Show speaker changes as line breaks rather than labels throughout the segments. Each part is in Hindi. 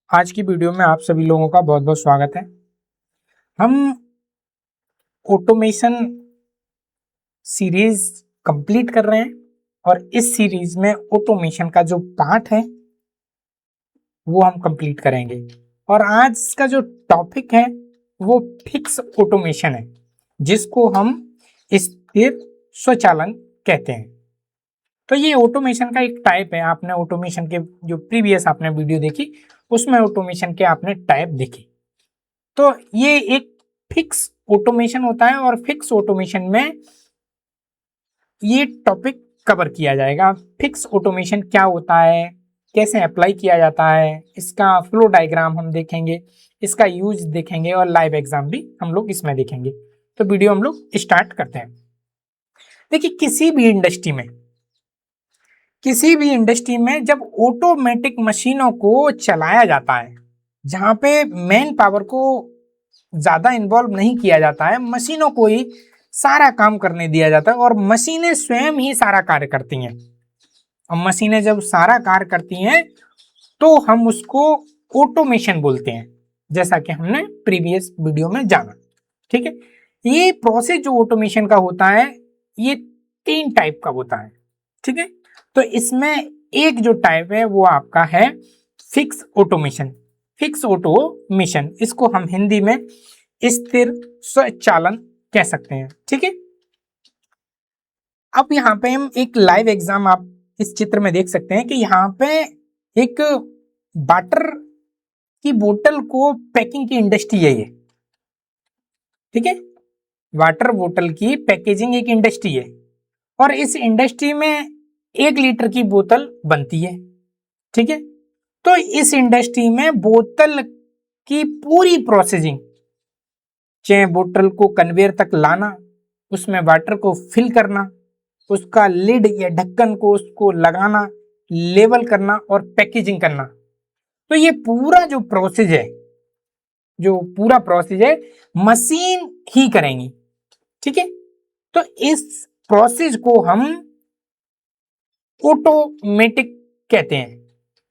आज की वीडियो में आप सभी लोगों का बहुत बहुत स्वागत है। हम ऑटोमेशन सीरीज कंप्लीट कर रहे हैं और इस सीरीज में ऑटोमेशन का जो पार्ट है वो हम कंप्लीट करेंगे। और आज का जो टॉपिक है वो फिक्स ऑटोमेशन है, जिसको हम स्थिर स्वचालन कहते हैं। तो ये ऑटोमेशन का एक टाइप है। आपने ऑटोमेशन के जो प्रीवियस आपने वीडियो देखी उसमें ऑटोमेशन के आपने टाइप देखे। तो ये एक फिक्स ऑटोमेशन होता है और फिक्स ऑटोमेशन में ये टॉपिक कवर किया जाएगा। फिक्स ऑटोमेशन क्या होता है, कैसे अप्लाई किया जाता है, इसका फ्लो डायग्राम हम देखेंगे, इसका यूज देखेंगे और लाइव एग्जाम भी हम लोग इसमें देखेंगे। तो वीडियो हम लोग स्टार्ट करते हैं। देखिए, किसी भी इंडस्ट्री में जब ऑटोमेटिक मशीनों को चलाया जाता है, जहां पे मैन पावर को ज्यादा इन्वॉल्व नहीं किया जाता है, मशीनों को ही सारा काम करने दिया जाता है और मशीनें स्वयं ही सारा कार्य करती हैं। और मशीनें जब सारा कार्य करती हैं तो हम उसको ऑटोमेशन बोलते हैं, जैसा कि हमने प्रीवियस वीडियो में जाना। ठीक है, ये प्रोसेस जो ऑटोमेशन का होता है ये 3 टाइप का होता है। ठीक है, तो इसमें एक जो टाइप है वो आपका है फिक्स ऑटोमेशन। फिक्स ऑटोमेशन, इसको हम हिंदी में स्थिर स्वचालन कह सकते हैं। ठीक है, अब यहाँ पे हम एक लाइव एग्जाम आप इस चित्र में देख सकते हैं कि यहाँ पे एक वाटर की बोतल को पैकिंग की इंडस्ट्री है ये। ठीक है, वाटर बोतल की पैकेजिंग एक इंडस्ट्री है और इस इंडस्ट्री में 1 लीटर की बोतल बनती है। ठीक है, तो इस इंडस्ट्री में बोतल की पूरी प्रोसेसिंग, चाहे बोतल को कन्वेयर तक लाना, उसमें वाटर को फिल करना, उसका लिड या ढक्कन को उसको लगाना, लेवल करना और पैकेजिंग करना, तो ये पूरा प्रोसेस है मशीन ही करेंगी। ठीक है, तो इस प्रोसेस को हम ऑटोमेटिक कहते हैं,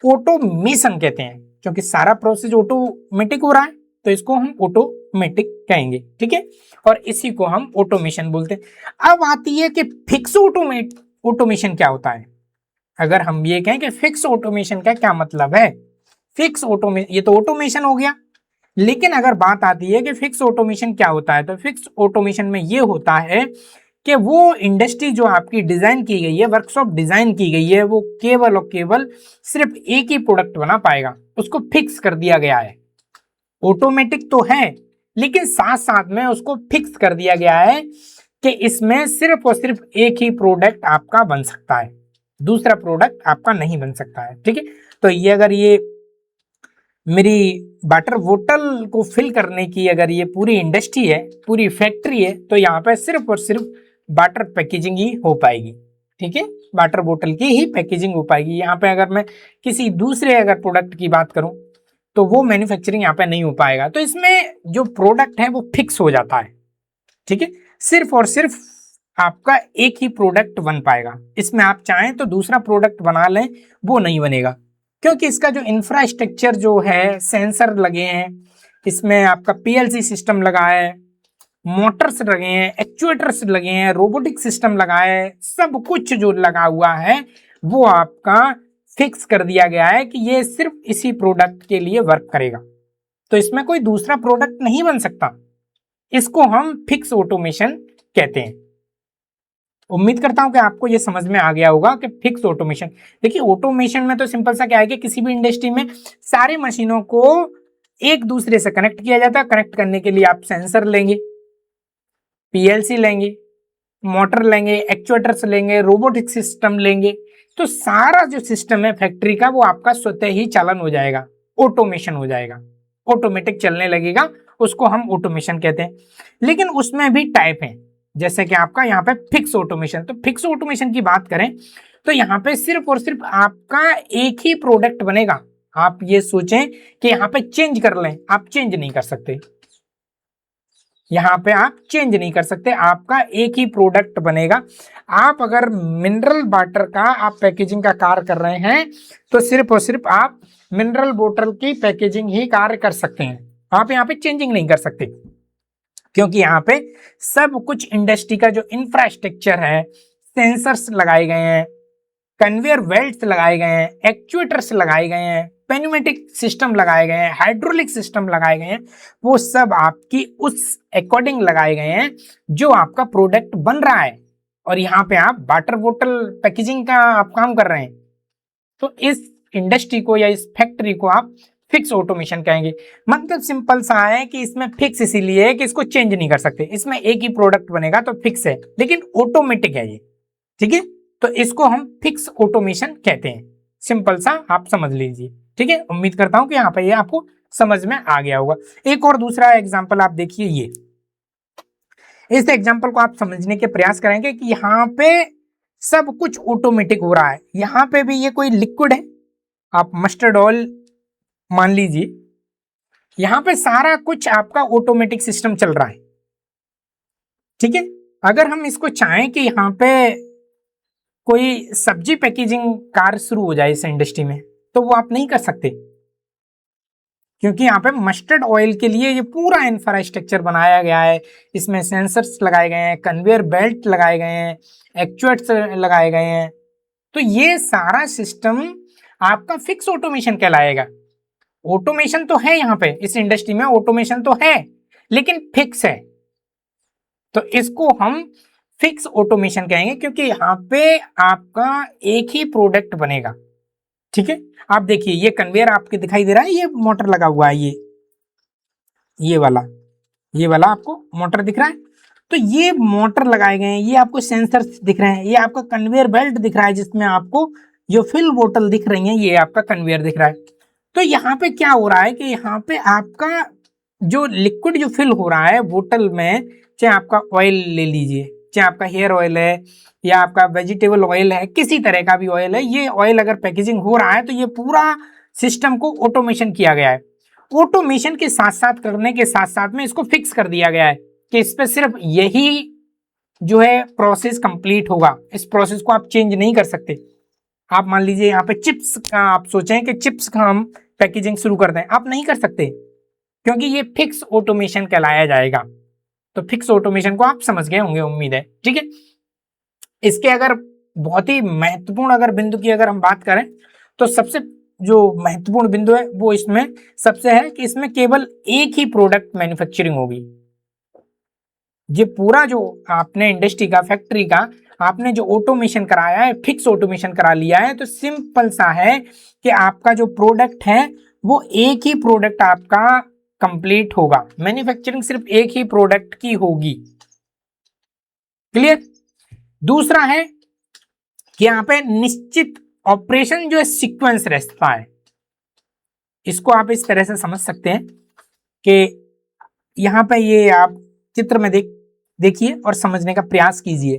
ऑटोमेशन कहते हैं, क्योंकि सारा प्रोसेस ऑटोमेटिक हो रहा है तो इसको हम ऑटोमेटिक कहेंगे। ठीक है, और इसी को हम ऑटोमेशन बोलते हैं। अब आती है कि फिक्स ऑटोमेशन क्या होता है। अगर हम ये कहें कि फिक्स ऑटोमेशन का क्या मतलब है, फिक्स ऑटोमेशन ये तो ऑटोमेशन हो गया, लेकिन अगर बात आती है कि फिक्स ऑटोमेशन क्या होता है, तो फिक्स ऑटोमेशन में ये होता है कि वो इंडस्ट्री जो आपकी डिजाइन की गई है, वर्कशॉप डिजाइन की गई है, वो केवल और केवल सिर्फ एक ही प्रोडक्ट बना पाएगा, उसको फिक्स कर दिया गया है। ऑटोमेटिक तो है लेकिन साथ साथ में उसको फिक्स कर दिया गया है कि इसमें सिर्फ और सिर्फ एक ही प्रोडक्ट आपका बन सकता है, दूसरा प्रोडक्ट आपका नहीं बन सकता है। ठीक है, तो ये अगर ये मेरी वाटर बोतल को फिल करने की अगर ये पूरी इंडस्ट्री है, पूरी फैक्ट्री है, तो यहाँ पे सिर्फ और सिर्फ वाटर पैकेजिंग ही हो पाएगी। ठीक है, वाटर बोतल की ही पैकेजिंग हो पाएगी। यहाँ पे अगर मैं किसी दूसरे अगर प्रोडक्ट की बात करूं तो वो मैन्युफैक्चरिंग यहाँ पे नहीं हो पाएगा। तो इसमें जो प्रोडक्ट है वो फिक्स हो जाता है। ठीक है, सिर्फ और सिर्फ आपका एक ही प्रोडक्ट बन पाएगा। इसमें आप चाहें तो दूसरा प्रोडक्ट बना लें, वो नहीं बनेगा, क्योंकि इसका जो इंफ्रास्ट्रक्चर जो है, सेंसर लगे हैं, इसमें आपका पीएलसी सिस्टम लगा है, मोटर्स लगे हैं, एक्चुएटर्स लगे हैं, रोबोटिक सिस्टम लगा है, सब कुछ जो लगा हुआ है वो आपका फिक्स कर दिया गया है कि ये सिर्फ इसी प्रोडक्ट के लिए वर्क करेगा। तो इसमें कोई दूसरा प्रोडक्ट नहीं बन सकता। इसको हम फिक्स ऑटोमेशन कहते हैं। उम्मीद करता हूं कि आपको यह समझ में आ गया होगा कि फिक्स ऑटोमेशन। देखिए, ऑटोमेशन में तो सिंपल सा क्या है कि किसी भी इंडस्ट्री में सारी मशीनों को एक दूसरे से कनेक्ट किया जाता है। कनेक्ट करने के लिए आप सेंसर लेंगे, पीएलसी लेंगे, मोटर लेंगे, एक्चुएटर्स लेंगे, रोबोटिक सिस्टम लेंगे, तो सारा जो सिस्टम है फैक्ट्री का वो आपका स्वतः ही चालन हो जाएगा, ऑटोमेशन हो जाएगा, ऑटोमेटिक चलने लगेगा, उसको हम ऑटोमेशन कहते हैं। लेकिन उसमें भी टाइप है, जैसे कि आपका यहाँ पे फिक्स ऑटोमेशन। तो फिक्स ऑटोमेशन की बात करें तो यहाँ पे सिर्फ और सिर्फ आपका एक ही प्रोडक्ट बनेगा। आप ये सोचें कि यहाँ पे चेंज कर लें, आप चेंज नहीं कर सकते। यहाँ पे आप चेंज नहीं कर सकते, आपका एक ही प्रोडक्ट बनेगा। आप अगर मिनरल वाटर का आप पैकेजिंग का कार्य कर रहे हैं तो सिर्फ और सिर्फ आप मिनरल बोतल की पैकेजिंग ही कार्य कर सकते हैं, आप यहाँ पे चेंजिंग नहीं कर सकते, क्योंकि यहाँ पे सब कुछ इंडस्ट्री का जो इंफ्रास्ट्रक्चर है, सेंसर्स लगाए गए हैं, कन्वेयर बेल्ट्स लगाए गए हैं, एक्चुएटर्स लगाए गए हैं, पेन्यूमेटिक सिस्टम लगाए गए हैं, हाइड्रोलिक सिस्टम लगाए गए हैं, वो सब आपकी उस अकॉर्डिंग लगाए गए हैं जो आपका प्रोडक्ट बन रहा है। और यहाँ पे आप वाटर बोतल पैकेजिंग का आप काम कर रहे हैं, तो इस इंडस्ट्री को या इस फैक्ट्री को आप फिक्स ऑटोमेशन कहेंगे। मतलब सिंपल सा है कि इसमें फिक्स इसीलिए है कि इसको चेंज नहीं कर सकते, इसमें एक ही प्रोडक्ट बनेगा तो फिक्स है, लेकिन ऑटोमेटिक है ये, ठीक है। तो इसको हम फिक्स ऑटोमेशन कहते हैं, सिंपल सा आप समझ लीजिए, ठीक है। उम्मीद करता हूं कि यहाँ पे ये आपको समझ में आ गया होगा। एक और दूसरा एग्जांपल आप देखिए, ये इस एग्जांपल को आप समझने के प्रयास करेंगे कि यहाँ पे सब कुछ ऑटोमेटिक हो रहा है। यहाँ पे भी ये कोई लिक्विड है, आप मस्टर्ड ऑयल मान लीजिए, यहाँ पे सारा कुछ आपका ऑटोमेटिक सिस्टम चल रहा है, ठीक है। अगर हम इसको चाहें कि यहाँ पे कोई सब्जी पैकेजिंग कार्य शुरू हो जाए इस इंडस्ट्री में, तो वो आप नहीं कर सकते, क्योंकि यहाँ पे मस्टर्ड ऑयल के लिए ये पूरा इंफ्रास्ट्रक्चर बनाया गया है, इसमें सेंसर्स लगाए गए हैं, कन्वेयर बेल्ट लगाए गए हैं, एक्चुएटर्स लगाए गए हैं, तो ये सारा सिस्टम आपका फिक्स ऑटोमेशन कहलाएगा। ऑटोमेशन तो है यहाँ पे, इस इंडस्ट्री में ऑटोमेशन तो है, लेकिन फिक्स है, तो इसको हम फिक्स ऑटोमेशन कहेंगे, क्योंकि यहाँ पे आपका एक ही प्रोडक्ट बनेगा, ठीक है। आप देखिए ये कन्वेयर आपके दिखाई दे रहा है, ये मोटर लगा हुआ है, ये वाला आपको मोटर दिख रहा है, तो ये मोटर लगाए गए हैं, ये आपको सेंसर्स दिख रहे हैं, ये आपका कन्वेयर बेल्ट दिख रहा है, जिसमें आपको जो फिल बोतल दिख रही है, ये आपका कन्वेयर दिख रहा है। तो यहाँ पे क्या हो रहा है कि यहाँ पे आपका जो लिक्विड जो फिल हो रहा है बोतल में, चाहे आपका ऑयल ले लीजिए, चाहे आपका हेयर ऑयल है या आपका वेजिटेबल ऑयल है, किसी तरह का भी ऑयल है, ये ऑयल अगर पैकेजिंग हो रहा है तो ये पूरा सिस्टम को ऑटोमेशन किया गया है। ऑटोमेशन के साथ साथ करने के साथ साथ में इसको फिक्स कर दिया गया है कि इस पे सिर्फ यही जो है प्रोसेस कंप्लीट होगा, इस प्रोसेस को आप चेंज नहीं कर सकते। आप मान लीजिए यहाँ पे चिप्स का आप सोचें कि चिप्स का हम पैकेजिंग शुरू कर दें, आप नहीं कर सकते, क्योंकि ये फिक्स ऑटोमेशन कहलाया जाएगा। तो फिक्स ऑटोमेशन को आप समझ गए होंगे, उम्मीद है, ठीक है। इसके अगर बहुत ही महत्वपूर्ण अगर बिंदु की अगर हम बात करें, तो सबसे जो महत्वपूर्ण बिंदु है वो इसमें सबसे है कि इसमें केवल एक ही प्रोडक्ट मैन्युफैक्चरिंग होगी। ये पूरा जो आपने इंडस्ट्री का, फैक्ट्री का आपने जो ऑटोमेशन कराया है, फिक्स ऑटोमेशन करा लिया है, तो सिंपल सा है कि आपका जो प्रोडक्ट है वो एक ही प्रोडक्ट आपका कंप्लीट होगा, मैन्युफैक्चरिंग सिर्फ एक ही प्रोडक्ट की होगी। क्लियर। दूसरा है कि यहाँ पे निश्चित ऑपरेशन जो है सीक्वेंस रहता है। इसको आप इस तरह से समझ सकते हैं कि यहाँ पे ये आप चित्र में देखिए और समझने का प्रयास कीजिए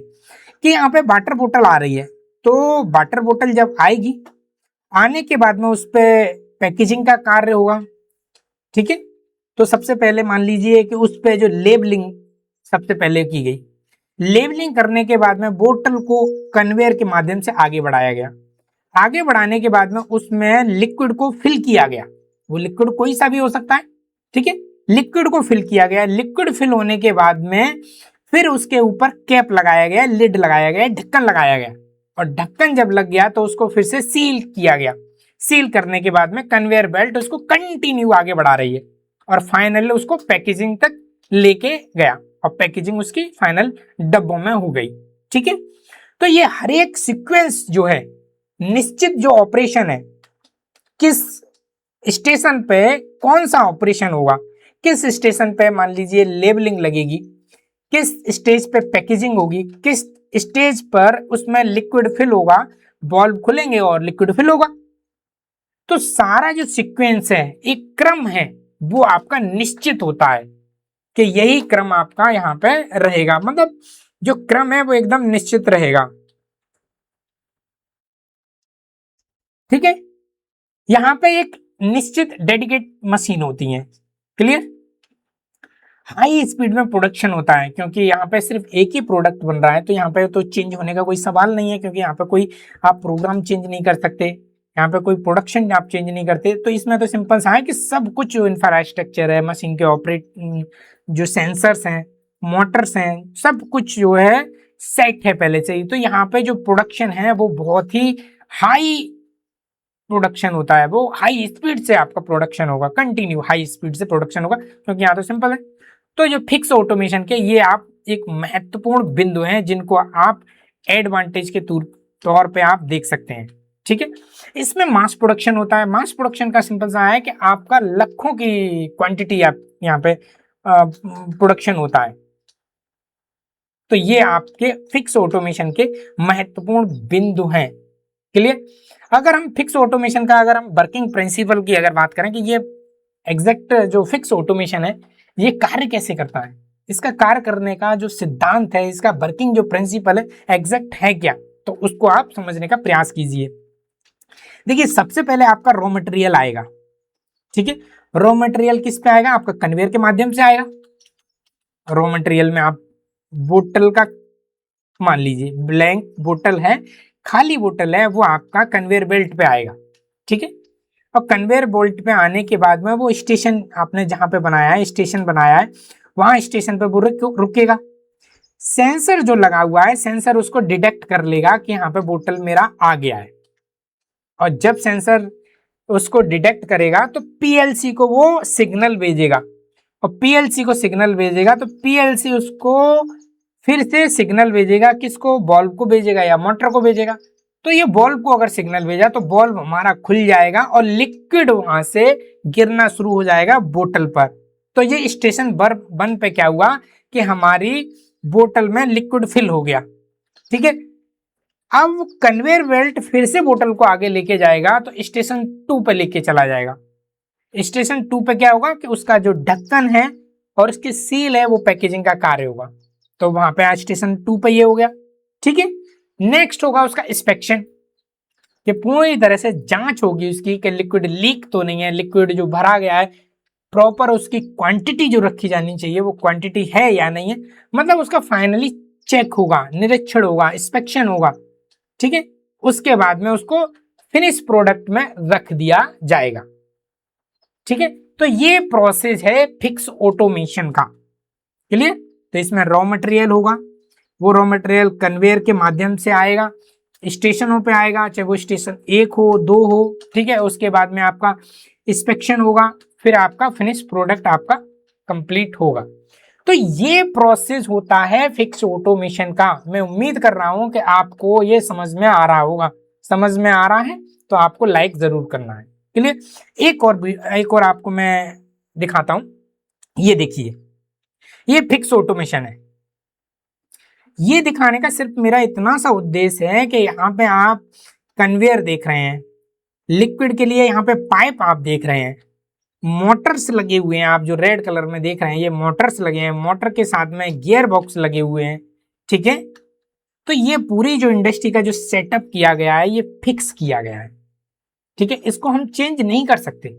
कि यहाँ पे वाटर बोतल आ रही है, तो वाटर बोतल जब आएगी, आने के बाद में उस पर पैकेजिंग का कार्य होगा, ठीक है। तो सबसे पहले मान लीजिए कि उस पर जो लेबलिंग सबसे पहले की गई, लेबलिंग करने के बाद में बोतल को कन्वेयर के माध्यम से आगे बढ़ाया गया, आगे बढ़ाने के बाद में उसमें लिक्विड को फिल किया गया, वो लिक्विड कोई सा भी हो सकता है, ठीक है। लिक्विड को फिल किया गया, लिक्विड फिल होने के बाद में फिर उसके ऊपर कैप लगाया गया, लिड लगाया गया, ढक्कन लगाया गया, और ढक्कन जब लग गया तो उसको फिर से सील किया गया। सील करने के बाद में कन्वेयर बेल्ट उसको कंटिन्यू आगे बढ़ा रही है और फाइनली उसको पैकेजिंग तक लेके गया, और पैकेजिंग उसकी फाइनल डब्बों में हो गई, ठीक है। तो ये हर एक सीक्वेंस जो है, निश्चित जो ऑपरेशन है, किस स्टेशन पे कौन सा ऑपरेशन होगा, किस स्टेशन पे मान लीजिए लेबलिंग लगेगी, किस स्टेज पे पैकेजिंग होगी, किस स्टेज पर उसमें लिक्विड फिल होगा, बॉल्व खुलेंगे और लिक्विड फिल होगा। तो सारा जो सीक्वेंस है, एक क्रम है, वो आपका निश्चित होता है कि यही क्रम आपका यहाँ पे रहेगा, मतलब जो क्रम है वो एकदम निश्चित रहेगा, ठीक है। यहाँ पे एक निश्चित डेडिकेट मशीन होती है, क्लियर। हाई स्पीड में प्रोडक्शन होता है, क्योंकि यहाँ पे सिर्फ एक ही प्रोडक्ट बन रहा है, तो यहाँ पे तो चेंज होने का कोई सवाल नहीं है, क्योंकि यहाँ पे कोई आप प्रोग्राम चेंज नहीं कर सकते, यहाँ पे कोई प्रोडक्शन आप चेंज नहीं करते। तो इसमें तो सिंपल सा है कि सब कुछ जो इंफ्रास्ट्रक्चर है, मशीन के ऑपरेट, जो सेंसर्स हैं, मोटर्स हैं, सब कुछ जो है सेट है पहले से ही। तो यहाँ पे जो प्रोडक्शन है वो बहुत ही हाई प्रोडक्शन होता है, वो हाई स्पीड से आपका प्रोडक्शन होगा, कंटिन्यू हाई स्पीड से प्रोडक्शन होगा, क्योंकि यहाँ तो सिंपल है। तो जो फिक्स ऑटोमेशन के ये आप एक महत्वपूर्ण बिंदु हैं जिनको आप एडवांटेज के तौर पे आप देख सकते हैं, ठीक है। इसमें मास प्रोडक्शन होता है। मास प्रोडक्शन का सिंपल सा है कि आपका लाखों की क्वांटिटी आप यहाँ पे प्रोडक्शन होता है। तो ये आपके फिक्स ऑटोमेशन के महत्वपूर्ण बिंदु हैं। क्लियर। अगर हम फिक्स ऑटोमेशन का, अगर हम वर्किंग प्रिंसिपल की अगर बात करें कि ये एग्जैक्ट जो फिक्स ऑटोमेशन है ये कार्य कैसे करता है, इसका कार्य करने का जो सिद्धांत है, इसका वर्किंग जो प्रिंसिपल है एग्जैक्ट है क्या, तो उसको आप समझने का प्रयास कीजिए। देखिए सबसे पहले आपका रॉ मटेरियल आएगा, ठीक है। रॉ मटेरियल किस पे आएगा, आपका कन्वेयर के माध्यम से आएगा। रॉ मटेरियल में आप बोतल का, मान लीजिए ब्लैंक बोतल है, खाली बोतल है, वो आपका कन्वेयर बेल्ट पे आएगा, ठीक है। और कन्वेयर बेल्ट पे आने के बाद में वो स्टेशन आपने जहां पे बनाया है, स्टेशन बनाया है, वहां स्टेशन पे वो रुकेगा। सेंसर जो लगा हुआ है, सेंसर उसको डिटेक्ट कर लेगा कि यहाँ पे बोतल मेरा आ गया है, और जब सेंसर उसको डिटेक्ट करेगा तो पीएलसी को वो सिग्नल भेजेगा, और पीएलसी को सिग्नल भेजेगा तो पीएलसी उसको फिर से सिग्नल भेजेगा, किसको, बॉल्व को भेजेगा या मोटर को भेजेगा। तो ये बॉल्व को अगर सिग्नल भेजा तो बॉल्व हमारा खुल जाएगा और लिक्विड वहां से गिरना शुरू हो जाएगा बोतल पर। तो ये स्टेशन वन पे क्या हुआ कि हमारी बोतल में लिक्विड फिल हो गया, ठीक है। अब कन्वेयर बेल्ट फिर से बोतल को आगे लेके जाएगा तो स्टेशन 2 पे लेके चला जाएगा। स्टेशन 2 पे क्या होगा कि उसका जो ढक्कन है और उसकी सील है वो पैकेजिंग का कार्य होगा। तो वहां पे आज स्टेशन 2 पे ये हो गया, ठीक है। नेक्स्ट होगा उसका इंस्पेक्शन, कि पूरी तरह से जांच होगी उसकी कि लिक्विड लीक तो नहीं है, लिक्विड जो भरा गया है प्रॉपर उसकी क्वांटिटी जो रखी जानी चाहिए वो क्वांटिटी है या नहीं है, मतलब उसका फाइनली चेक होगा, निरीक्षण होगा, इंस्पेक्शन होगा, ठीक है। उसके बाद में उसको फिनिश प्रोडक्ट में रख दिया जाएगा, ठीक है। तो ये प्रोसेस है फिक्स ऑटोमेशन का, क्लियर। तो इसमें रॉ मटेरियल होगा, वो रॉ मटेरियल कन्वेयर के माध्यम से आएगा, स्टेशनों पे आएगा, चाहे वो स्टेशन 1 हो 2 हो, ठीक है। उसके बाद में आपका इंस्पेक्शन होगा, फिर आपका फिनिश प्रोडक्ट आपका कंप्लीट होगा। तो ये प्रोसेस होता है फिक्स ऑटोमेशन का। मैं उम्मीद कर रहा हूं कि आपको ये समझ में आ रहा होगा। समझ में आ रहा है तो आपको लाइक जरूर करना है, क्लियर। एक और आपको मैं दिखाता हूं, ये देखिए, ये फिक्स ऑटोमेशन है। ये दिखाने का सिर्फ मेरा इतना सा उद्देश्य है कि यहाँ पे आप कन्वेयर देख रहे हैं, लिक्विड के लिए यहाँ पे पाइप आप देख रहे हैं, मोटर्स लगे हुए हैं, आप जो रेड कलर में देख रहे हैं ये मोटर्स लगे हैं, मोटर के साथ में गियर बॉक्स लगे हुए हैं, ठीक है। तो ये पूरी जो इंडस्ट्री का जो सेटअप किया गया है ये फिक्स किया गया है, ठीक है। इसको हम चेंज नहीं कर सकते,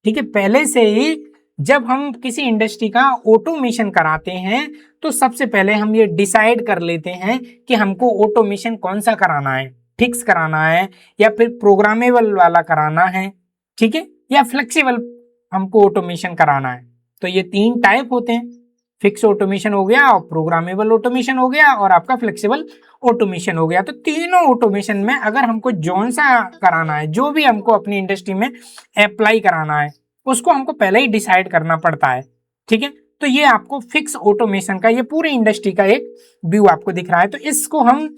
ठीक है। पहले से ही जब हम किसी इंडस्ट्री का ऑटोमेशन कराते हैं तो सबसे पहले हम ये डिसाइड कर लेते हैं कि हमको ऑटोमेशन कौन सा कराना है, फिक्स कराना है या फिर प्रोग्रामेबल वाला कराना है, ठीक है, या फ्लेक्सिबल हमको ऑटोमेशन कराना है। तो ये 3 टाइप होते हैं, फिक्स ऑटोमेशन हो गया, और प्रोग्रामेबल ऑटोमेशन हो गया, और आपका फ्लेक्सिबल ऑटोमेशन हो गया। तो तीनों ऑटोमेशन में अगर हमको जौन सा कराना है, जो भी हमको अपनी इंडस्ट्री में अप्लाई कराना है, उसको हमको पहले ही डिसाइड करना पड़ता है, ठीक है। तो ये आपको फिक्स ऑटोमेशन का ये पूरी इंडस्ट्री का एक व्यू आपको दिख रहा है। तो इसको हम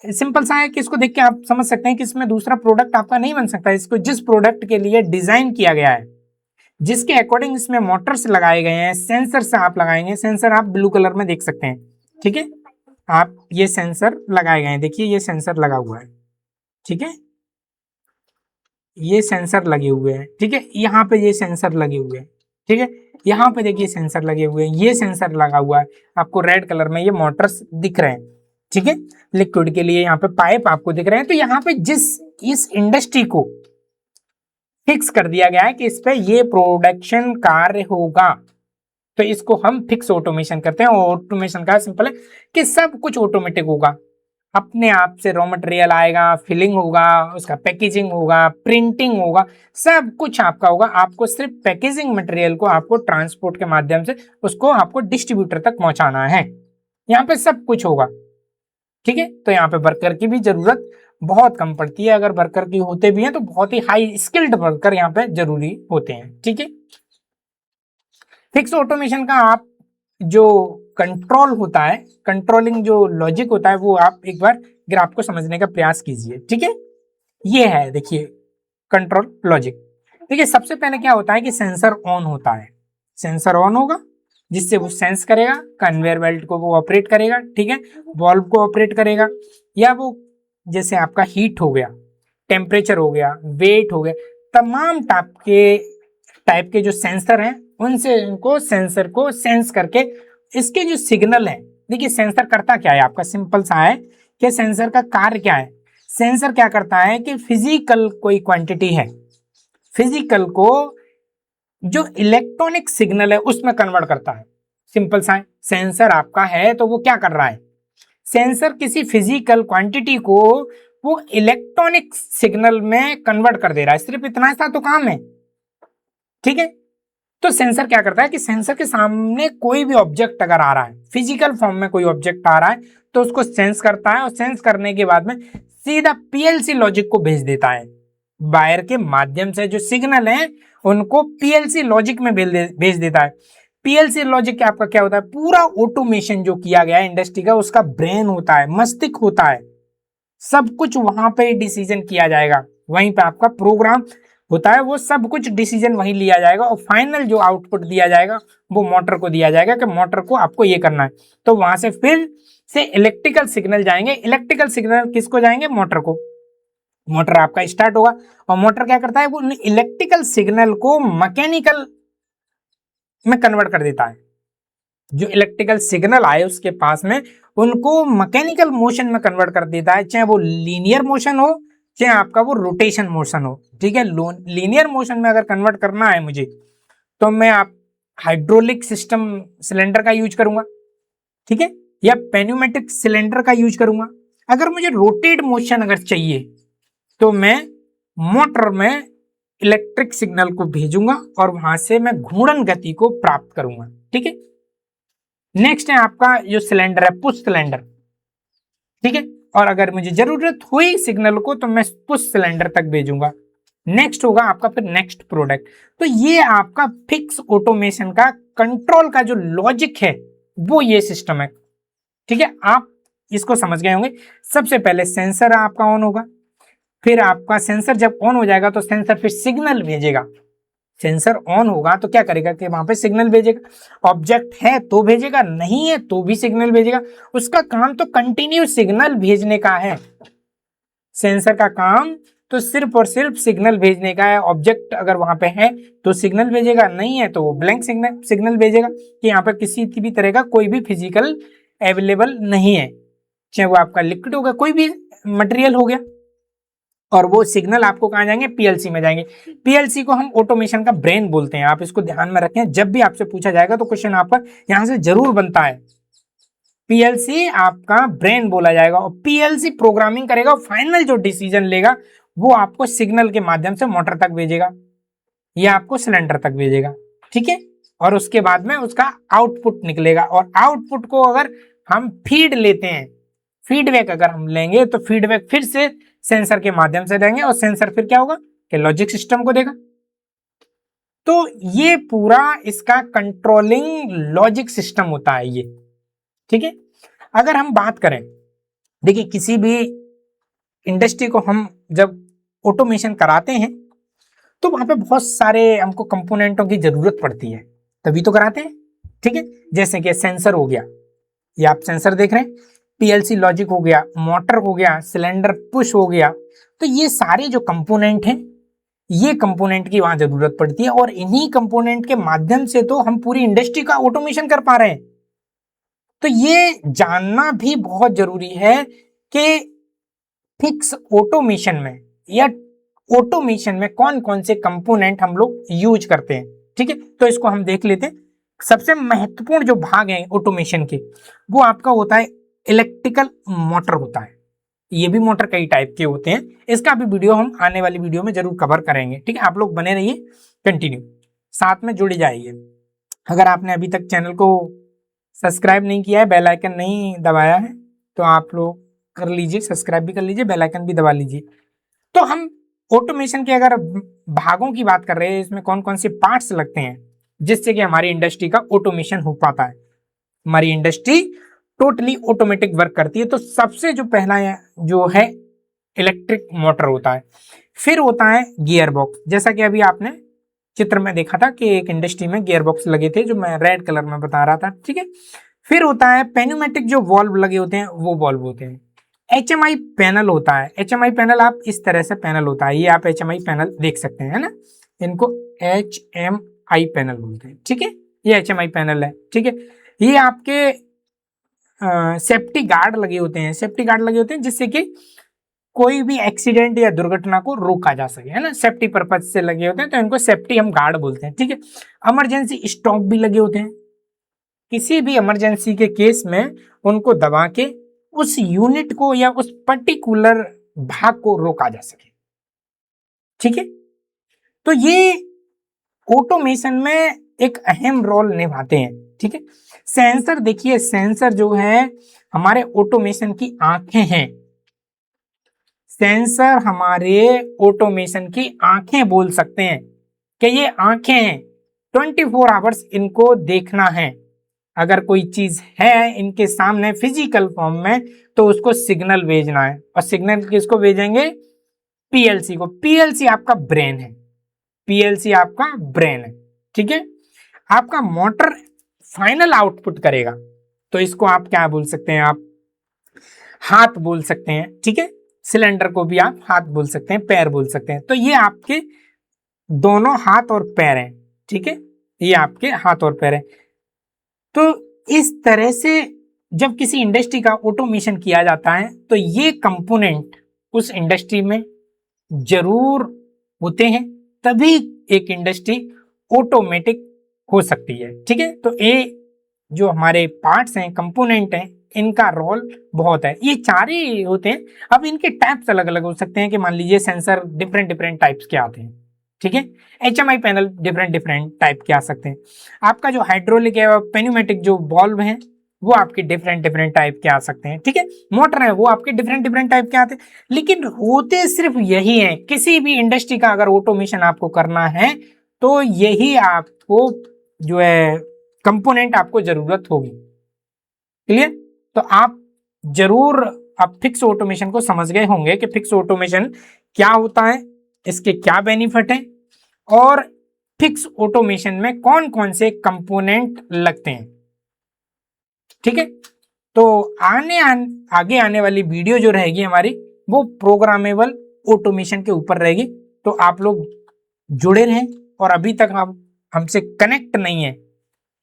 सिंपल सा है कि इसको देख के आप समझ सकते हैं कि इसमें दूसरा प्रोडक्ट आपका नहीं बन सकता। इसको जिस प्रोडक्ट के लिए डिजाइन किया गया है, जिसके अकॉर्डिंग इसमें मोटर्स लगाए गए हैं, सेंसर से आप लगाएंगे, सेंसर आप ब्लू कलर में देख सकते हैं, ठीक है। आप ये सेंसर लगाए गए हैं, देखिए ये सेंसर लगा हुआ है, ठीक है, ये सेंसर लगे हुए हैं, ठीक है। यहाँ पे ये सेंसर लगे हुए हैं, ठीक है। यहाँ पे देखिए सेंसर लगे हुए हैं, ये सेंसर लगा हुआ है, आपको रेड कलर में ये मोटर्स दिख रहे हैं, ठीक है। लिक्विड के लिए यहाँ पे पाइप आपको दिख रहे हैं। तो यहाँ पे इस इंडस्ट्री को फिक्स कर दिया गया है कि इस पे ये प्रोडक्शन कार्य होगा, तो इसको हम फिक्स ऑटोमेशन करते हैं। और ऑटोमेशन का सिंपल है कि सब कुछ ऑटोमेटिक होगा, अपने आप से रॉ मटेरियल आएगा, फिलिंग होगा, उसका पैकेजिंग होगा, प्रिंटिंग होगा, सब कुछ आपका होगा। आपको सिर्फ पैकेजिंग मटेरियल को आपको ट्रांसपोर्ट के माध्यम से उसको आपको डिस्ट्रीब्यूटर तक पहुंचाना है। यहाँ पे सब कुछ होगा, ठीक है। तो यहाँ पे वर्कर की भी जरूरत बहुत कम पड़ती है, अगर वर्कर की होते भी हैं तो बहुत ही हाई स्किल्ड वर्कर यहाँ पे जरूरी होते हैं, ठीक है। फिक्स ऑटोमेशन का आप जो कंट्रोल होता है, कंट्रोलिंग जो लॉजिक होता है, वो आप एक बार ग्राफ को समझने का प्रयास कीजिए, ठीक है। ये है देखिए कंट्रोल लॉजिक। देखिए सबसे पहले क्या होता है कि सेंसर ऑन होता है, सेंसर ऑन होगा जिससे वो सेंस करेगा, कन्वेयर बेल्ट को वो ऑपरेट करेगा, ठीक है, वाल्व को ऑपरेट करेगा, या वो जैसे आपका हीट हो गया, टेम्परेचर हो गया, वेट हो गया, तमाम टाइप के जो सेंसर हैं उनसे उनको सेंसर को सेंस करके इसके जो सिग्नल है, देखिए सेंसर करता क्या है आपका, सिंपल सा है कि सेंसर का कार्य क्या है। सेंसर क्या करता है कि फिजिकल कोई क्वांटिटी है, फिजिकल को जो इलेक्ट्रॉनिक सिग्नल है उसमें कन्वर्ट करता है। सिंपल सा है, सेंसर आपका है तो वो क्या कर रहा है, सेंसर किसी फिजिकल क्वांटिटी को वो इलेक्ट्रॉनिक सिग्नल में कन्वर्ट कर दे रहा है, सिर्फ इतना सा तो काम है, ठीक है। तो सेंसर क्या करता है कि सेंसर के सामने कोई भी ऑब्जेक्ट अगर आ रहा है, फिजिकल फॉर्म में कोई ऑब्जेक्ट आ रहा है, तो उसको सेंस करता है, और सेंस करने के बाद में सीधा पीएलसी लॉजिक को भेज देता है। वायर के माध्यम से जो सिग्नल है उनको पीएलसी लॉजिक में भेज देता है। पीएलसी लॉजिक आपका क्या होता है, पूरा ऑटोमेशन जो किया गया है इंडस्ट्री का, उसका ब्रेन होता है, मस्तिष्क होता है, सब कुछ वहां पे डिसीजन किया जाएगा, वहीं पे आपका प्रोग्राम होता है, वो सब कुछ डिसीजन वहीं लिया जाएगा, और फाइनल जो आउटपुट दिया जाएगा वो मोटर को दिया जाएगा कि मोटर को आपको ये करना है। तो वहां से फिर से इलेक्ट्रिकल सिग्नल जाएंगे, इलेक्ट्रिकल सिग्नल किसको जाएंगे, मोटर को। मोटर आपका स्टार्ट होगा, और मोटर क्या करता है, वो इलेक्ट्रिकल सिग्नल को मैकेनिकल में कन्वर्ट कर देता है। जो इलेक्ट्रिकल सिग्नल आए उसके पास में उनको मैकेनिकल मोशन में कन्वर्ट कर देता है, चाहे वो लीनियर मोशन हो चाहे आपका वो रोटेशन मोशन हो, ठीक है। लीनियर मोशन में अगर कन्वर्ट करना है मुझे, तो मैं आप हाइड्रोलिक सिस्टम सिलेंडर का यूज करूंगा, ठीक है, या पेन्यूमेटिक सिलेंडर का यूज करूंगा। अगर मुझे रोटेट मोशन अगर चाहिए तो मैं मोटर में इलेक्ट्रिक सिग्नल को भेजूंगा और वहां से मैं घूर्णन गति को प्राप्त करूंगा, ठीक है। नेक्स्ट है आपका जो सिलेंडर है, पुश सिलेंडर, ठीक है। और अगर मुझे जरूरत हुई सिग्नल को तो मैं पुश सिलेंडर तक भेजूंगा। नेक्स्ट होगा आपका फिर नेक्स्ट प्रोडक्ट। तो ये आपका फिक्स ऑटोमेशन का कंट्रोल का जो लॉजिक है वो ये सिस्टम है, ठीक है। आप इसको समझ गए होंगे। सबसे पहले सेंसर आपका ऑन होगा, फिर आपका सेंसर जब ऑन हो जाएगा तो सेंसर फिर सिग्नल भेजेगा। सेंसर ऑन होगा तो क्या करेगा कि वहां पे सिग्नल भेजेगा, ऑब्जेक्ट है तो भेजेगा, नहीं है तो भी सिग्नल भेजेगा। उसका काम तो कंटिन्यू सिग्नल भेजने का है। सेंसर का काम तो सिर्फ और सिर्फ सिग्नल भेजने का है। ऑब्जेक्ट अगर वहां पे है तो सिग्नल भेजेगा, नहीं है तो वो ब्लैंक सिग्नल भेजेगा कि यहाँ पे किसी भी तरह का कोई भी फिजिकल अवेलेबल नहीं है, चाहे वो आपका लिक्विड होगा, कोई भी मटेरियल हो गया। और वो सिग्नल आपको कहाँ जाएंगे, पीएलसी में जाएंगे। पीएलसी को हम ऑटोमेशन का ब्रेन बोलते हैं, आप इसको ध्यान में रखें, जब भी आपसे पूछा जाएगा तो क्वेश्चन आपका यहां से जरूर बनता है। पीएलसी आपका ब्रेन बोला जाएगा, और पीएलसी प्रोग्रामिंग करेगा, और फाइनल जो डिसीजन लेगा वो आपको सिग्नल के माध्यम से मोटर तक भेजेगा या आपको सिलेंडर तक भेजेगा, ठीक है। और उसके बाद में उसका आउटपुट निकलेगा, और आउटपुट को अगर हम फीड लेते हैं, फीडबैक अगर हम लेंगे तो फीडबैक फिर से सेंसर के माध्यम से देंगे, और सेंसर फिर क्या होगा कि लॉजिक सिस्टम को देगा। तो ये पूरा इसका कंट्रोलिंग लॉजिक सिस्टम होता है ये, ठीक है। अगर हम बात करें, देखिए किसी भी इंडस्ट्री को हम जब ऑटोमेशन कराते हैं तो वहां पे बहुत सारे हमको कंपोनेंटों की जरूरत पड़ती है, तभी तो कराते हैं, ठीक है। जैसे कि सेंसर हो गया, ये आप सेंसर देख रहे हैं, पीएलसी लॉजिक हो गया, मोटर हो गया, सिलेंडर पुश हो गया। तो ये सारे जो कंपोनेंट हैं, ये कंपोनेंट की वहां जरूरत पड़ती है, और इन्हीं कंपोनेंट के माध्यम से तो हम पूरी इंडस्ट्री का ऑटोमेशन कर पा रहे हैं। तो ये जानना भी बहुत जरूरी है कि फिक्स ऑटोमेशन में या ऑटोमेशन में कौन कौन से कंपोनेंट हम लोग यूज करते हैं, ठीक है। तो इसको हम देख लेते हैं। सबसे महत्वपूर्ण जो भाग है ऑटोमेशन के, वो आपका होता है इलेक्ट्रिकल मोटर होता है। ये भी मोटर कई टाइप के होते हैं, इसका भी वीडियो हम आने वाली वीडियो में जरूर कवर करेंगे। ठीक है, आप लोग बने रहिए, कंटिन्यू साथ में जुड़ जाइए। अगर आपने अभी तक चैनल को सब्सक्राइब नहीं किया है, बेल आइकन नहीं दबाया है, तो आप लोग कर लीजिए, सब्सक्राइब भी कर लीजिए, बेल आइकन भी दबा लीजिए। तो हम ऑटोमेशन के अगर भागों की बात कर रहे हैं, इसमें कौन कौन से पार्ट्स लगते हैं जिससे कि हमारी इंडस्ट्री का ऑटोमेशन हो पाता है, हमारी इंडस्ट्री टोटली ऑटोमेटिक वर्क करती है। तो सबसे जो पहला जो है इलेक्ट्रिक मोटर होता है, फिर होता है गियर बॉक्स, जैसा कि अभी आपने चित्र में देखा था कि एक इंडस्ट्री में गियर बॉक्स लगे थे जो मैं रेड कलर में बता रहा था। ठीक है, फिर होता है पेन्यूमेटिक, जो वॉल्व लगे होते हैं वो वॉल्व होते हैं। HMI पैनल होता है, HMI पैनल आप इस तरह से पैनल होता है, ये आप HMI पैनल देख सकते हैं, है ना, इनको HMI पैनल बोलते हैं। ठीक है, ये HMI पैनल है। ठीक है, ये आपके सेफ्टी गार्ड लगे होते हैं, सेफ्टी गार्ड लगे होते हैं जिससे कि कोई भी एक्सीडेंट या दुर्घटना को रोका जा सके, है ना, सेफ्टी पर्पज से लगे होते हैं, तो इनको सेफ्टी हम गार्ड बोलते हैं। ठीक है, इमरजेंसी स्टॉप भी लगे होते हैं, किसी भी इमरजेंसी के केस में उनको दबा के उस यूनिट को या उस पर्टिकुलर भाग को रोका जा सके। ठीक है, तो ये ऑटोमेशन में एक अहम रोल निभाते हैं। ठीक है, सेंसर देखिए, सेंसर जो है हमारे ऑटोमेशन की आंखें हैं, सेंसर हमारे ऑटोमेशन की आंखें बोल सकते हैं कि ये आंखें हैं, 24 आवर्स इनको देखना है। अगर कोई चीज है इनके सामने फिजिकल फॉर्म में, तो उसको सिग्नल भेजना है, और सिग्नल किसको भेजेंगे, पीएलसी को। पीएलसी आपका ब्रेन है, पीएलसी आपका ब्रेन है। ठीक है, आपका मोटर फाइनल आउटपुट करेगा, तो इसको आप क्या बोल सकते हैं, आप हाथ बोल सकते हैं। ठीक है, सिलेंडर को भी आप हाथ बोल सकते हैं, पैर बोल सकते हैं। तो ये आपके दोनों हाथ और पैर हैं। ठीक है, ये आपके हाथ और पैर हैं। तो इस तरह से जब किसी इंडस्ट्री का ऑटोमेशन किया जाता है, तो ये कंपोनेंट उस इंडस्ट्री में जरूर होते हैं, तभी एक इंडस्ट्री ऑटोमेटिक हो सकती है। ठीक है, तो ये जो हमारे पार्ट्स हैं, कंपोनेंट हैं, इनका रोल बहुत है। ये चार ही होते हैं। अब इनके टाइप्स अलग अलग हो सकते हैं, कि मान लीजिए सेंसर डिफरेंट डिफरेंट टाइप्स के आते हैं। ठीक है, HMI panel different different type के आ सकते हैं। आपका जो हाइड्रोलिक है, पेन्यूमेटिक जो वॉल्व है, वो आपके डिफरेंट डिफरेंट टाइप के आ सकते हैं। ठीक है, मोटर है वो आपके डिफरेंट डिफरेंट टाइप के आते हैं, लेकिन होते सिर्फ यही है। किसी भी इंडस्ट्री का अगर ऑटोमेशन आपको करना है, तो यही आपको जो है कंपोनेंट आपको जरूरत होगी। क्लियर, तो आप जरूर आप फिक्स ऑटोमेशन को समझ गए होंगे कि फिक्स ऑटोमेशन क्या होता है, इसके क्या बेनिफिट है, और फिक्स ऑटोमेशन में कौन कौन से कंपोनेंट लगते हैं। ठीक है, तो आगे आने वाली वीडियो जो रहेगी हमारी, वो प्रोग्रामेबल ऑटोमेशन के ऊपर रहेगी। तो आप लोग जुड़े रहें, और अभी तक आप हमसे कनेक्ट नहीं है,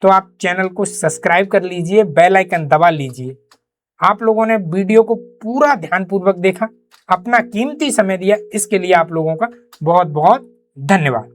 तो आप चैनल को सब्सक्राइब कर लीजिए, बेल आइकन दबा लीजिए। आप लोगों ने वीडियो को पूरा ध्यानपूर्वक देखा, अपना कीमती समय दिया, इसके लिए आप लोगों का बहुत बहुत धन्यवाद।